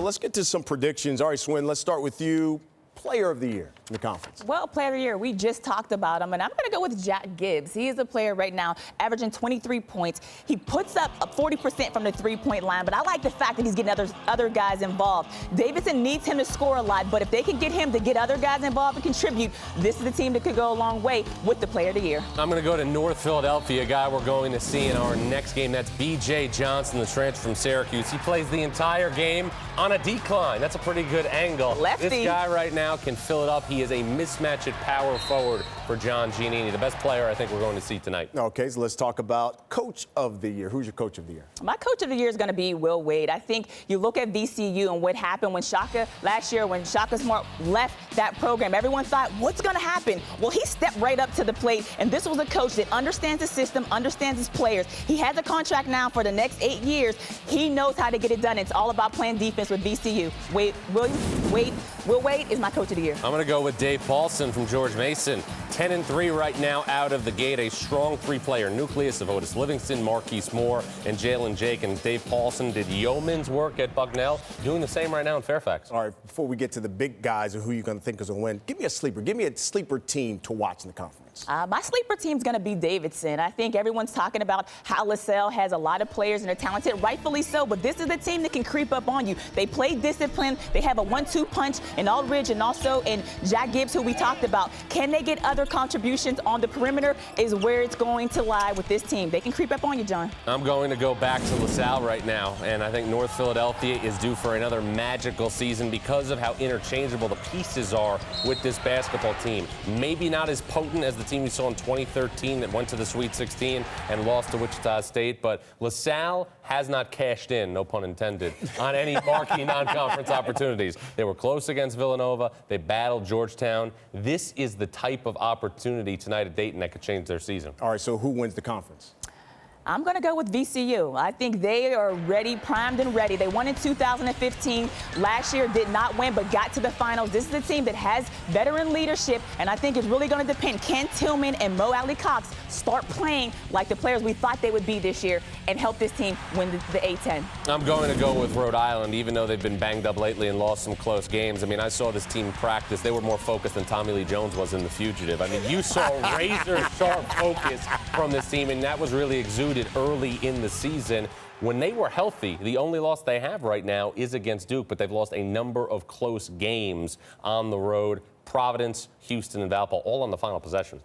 Well, let's get to some predictions. All right, Swin, let's start with you. Player of the year in the conference. Well, player of the year, we just talked about him, and I'm going to go with Jack Gibbs. He is a player right now averaging 23 points. He puts up 40% from the three-point line, but I like the fact that he's getting other guys involved. Davidson needs him to score a lot, but if they can get him to get other guys involved and contribute, this is the team that could go a long way with the player of the year. I'm going to go to North Philadelphia, a guy we're going to see in our next game. That's B.J. Johnson, the transfer from Syracuse. He plays the entire game on a decline. That's a pretty good angle. Lefty. This guy right now can fill it up. He is a mismatch at power forward for John Giannini, the best player I think we're going to see tonight. Okay, so let's talk about coach of the year. Who's your coach of the year? My coach of the year is going to be Will Wade. I think you look at VCU and what happened when last year when Shaka Smart left that program. Everyone thought, what's going to happen? Well, he stepped right up to the plate, and this was a coach that understands the system, understands his players. He has a contract now for the next 8 years. He knows how to get it done. It's all about playing defense with VCU. Will Wade is my coach of the year. I'm going to go with Dave Paulson from George Mason. 10-3 right now out of the gate. A strong three-player nucleus of Otis Livingston, Marquise Moore, and Jalen Jake. And Dave Paulson did yeoman's work at Bucknell, doing the same right now in Fairfax. All right, before we get to the big guys and who you're going to think is going to win, give me a sleeper. Give me a sleeper team to watch in the conference. My sleeper team's going to be Davidson. I think everyone's talking about how LaSalle has a lot of players and they're talented, rightfully so, but this is the team that can creep up on you. They play discipline. They have a 1-2 punch in Aldridge and also in Jack Gibbs, who we talked about. Can they get other contributions on the perimeter is where it's going to lie with this team. They can creep up on you, John. I'm going to go back to LaSalle right now, and I think North Philadelphia is due for another magical season because of how interchangeable the pieces are with this basketball team. Maybe not as potent as the team we saw in 2013 that went to the Sweet 16 and lost to Wichita State, but LaSalle has not cashed in, no pun intended, on any marquee non-conference opportunities. They were close against Villanova. They battled Georgetown. This is the type of opportunity tonight at Dayton that could change their season. All right, so who wins the conference? I'm going to go with VCU. I think they are ready, primed and ready. They won in 2015. Last year did not win, but got to the finals. This is a team that has veteran leadership, and I think it's really going to depend. Can Tillman and Mo Alley Cox start playing like the players we thought they would be this year and help this team win the A-10? I'm going to go with Rhode Island, even though they've been banged up lately and lost some close games. I mean, I saw this team practice. They were more focused than Tommy Lee Jones was in The Fugitive. I mean, you saw razor-sharp focus from this team, and that was really exuded early in the season. When they were healthy, the only loss they have right now is against Duke, but they've lost a number of close games on the road. Providence, Houston, and Valpo, all on the final possession.